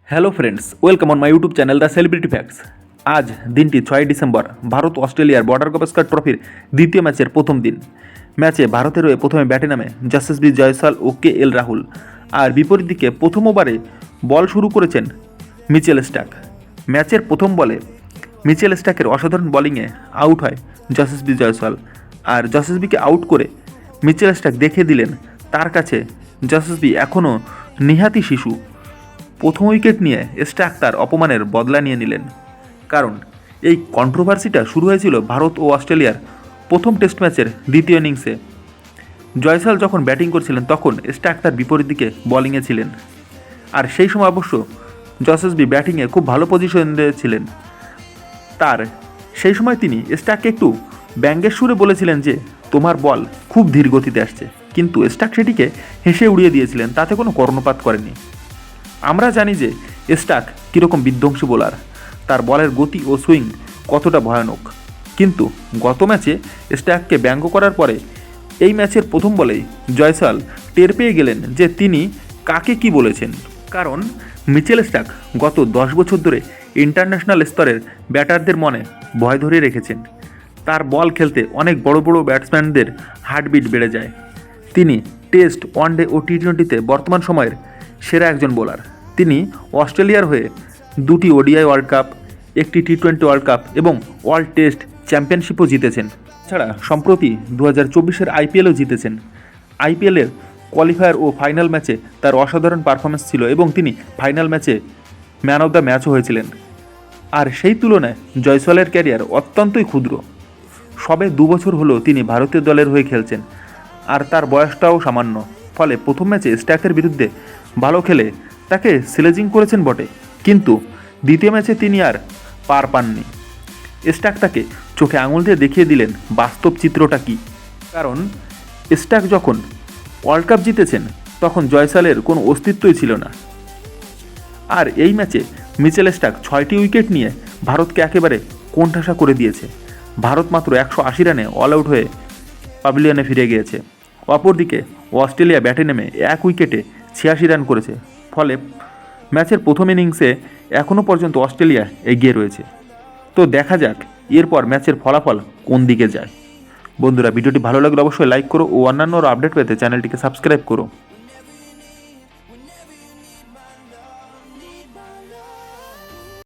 Hello friends, welcome on my YouTube channel the celebrity facts. আজ দিনটি 6 December, Bharat অস্ট্রেলিয়ার border Gavaskar ট্রফির দ্বিতীয় ম্যাচের প্রথম দিন। ম্যাচে ভারতের হয়ে প্রথমে ব্যাটে নামে যশস্বী জয়সওয়াল ও KL রাহুল, আর বিপরীত দিকে প্রথম ওভারে বল শুরু করেছেন মিচেল স্টার্ক। ম্যাচের প্রথম বলে মিচেল স্টার্কের অসাধারণ বোলিংয়ে আউট হয় যশস্বী জয়সওয়াল, আর যশস্বীকে আউট করে মিচেল স্টার্ক দেখিয়ে দিলেন তার কাছে যশস্বী এখনও নিহাতি শিশু। প্রথম উইকেট নিয়ে স্টার্ক তার অপমানের বদলা নিয়ে নিলেন, কারণ এই কন্ট্রোভার্সিটা শুরু হয়েছিল ভারত ও অস্ট্রেলিয়ার প্রথম টেস্ট ম্যাচের দ্বিতীয় ইনিংসে। জয়সওয়াল যখন ব্যাটিং করছিলেন তখন স্টার্ক তার বিপরীত দিকে বোলিংয়ে ছিলেন, আর সেই সময় অবশ্য যশস্বী ব্যাটিংয়ে খুব ভালো পজিশনে ছিলেন। সেই সময় তিনি স্টার্ককে একটু ব্যঙ্গের সুরে বলেছিলেন যে তোমার বল খুব ধীর গতিতে আসছে, কিন্তু স্টার্ক সেটিকে হেসে উড়িয়ে দিয়েছিলেন, তাতে কোনো কর্ণপাত করেনি। আমরা জানি যে স্টার্ক কীরকম বিধ্বংসী বোলার, তার বলের গতি ও সুইং কতটা ভয়ানক, কিন্তু গত ম্যাচে স্টার্ককে ব্যঙ্গ করার পরে এই ম্যাচের প্রথম বলেই জয়সওয়াল টের পেয়ে গেলেন যে তিনি কাকে কি বলেছেন। কারণ মিচেল স্টার্ক গত 10 বছর ধরে ইন্টারন্যাশনাল স্তরের ব্যাটারদের মনে ভয় ধরে রেখেছেন। তার বল খেলতে অনেক বড় বড় ব্যাটসম্যানদের হার্টবিট বেড়ে যায়। তিনি টেস্ট, ওয়ানডে ও টি20তে বর্তমান সময়ের সেরা একজন বোলার। তিনি অস্ট্রেলিয়ার হয়ে 2টি ODI ওয়ার্ল্ড কাপ, 1টি টি20 ওয়ার্ল্ড কাপ এবং ওয়ার্ল্ড টেস্ট চ্যাম্পিয়নশিপও জিতেছেন। এছাড়া সম্প্রতি 2024-এর IPLও জিতেছেন। IPL-এর কোয়ালিফায়ার ও ফাইনাল ম্যাচে তার অসাধারণ পারফরমেন্স ছিল এবং তিনি ফাইনাল ম্যাচে ম্যান অফ দ্য ম্যাচও হয়েছিলেন। আর সেই তুলনায় জয়সওয়ালের ক্যারিয়ার অত্যন্তই ক্ষুদ্র। সবে 2 বছর হলো তিনি ভারতীয় দলের হয়ে খেলছেন, আর তার বয়সটাও সামান্য। ফলে প্রথম ম্যাচে স্টার্কের বিরুদ্ধে ভালো খেলে তাকে স্লেজিং করেছেন বটে, কিন্তু দ্বিতীয় ম্যাচে তিনি আর পার পাননি। স্টার্ক তাকে চোখে আঙুল দিয়ে দেখিয়ে দিলেন বাস্তব চিত্রটা কী। কারণ স্টার্ক যখন ওয়ার্ল্ড কাপ জিতেছেন তখন জয়সওয়ালের কোনো অস্তিত্বই ছিল না। আর এই ম্যাচে মিচেল স্টার্ক 6টি উইকেট নিয়ে ভারতকে একেবারে কোণঠাসা করে দিয়েছে। ভারত মাত্র 180 রানে অল আউট হয়ে প্যাভিলিয়নে ফিরে গিয়েছে। অপরদিকে অস্ট্রেলিয়া ব্যাটে নেমে 1 উইকেটে 86 রান করেছে। ফলে ম্যাচের প্রথম ইনিংসে এখনও পর্যন্ত অস্ট্রেলিয়া এগিয়ে রয়েছে। তো দেখা যাক এরপর ম্যাচের ফলাফল কোন দিকে যায়। বন্ধুরা, ভিডিওটি ভালো লাগলে অবশ্যই লাইক করো ও অন্যান্য আপডেট পেতে চ্যানেলটিকে সাবস্ক্রাইব করো।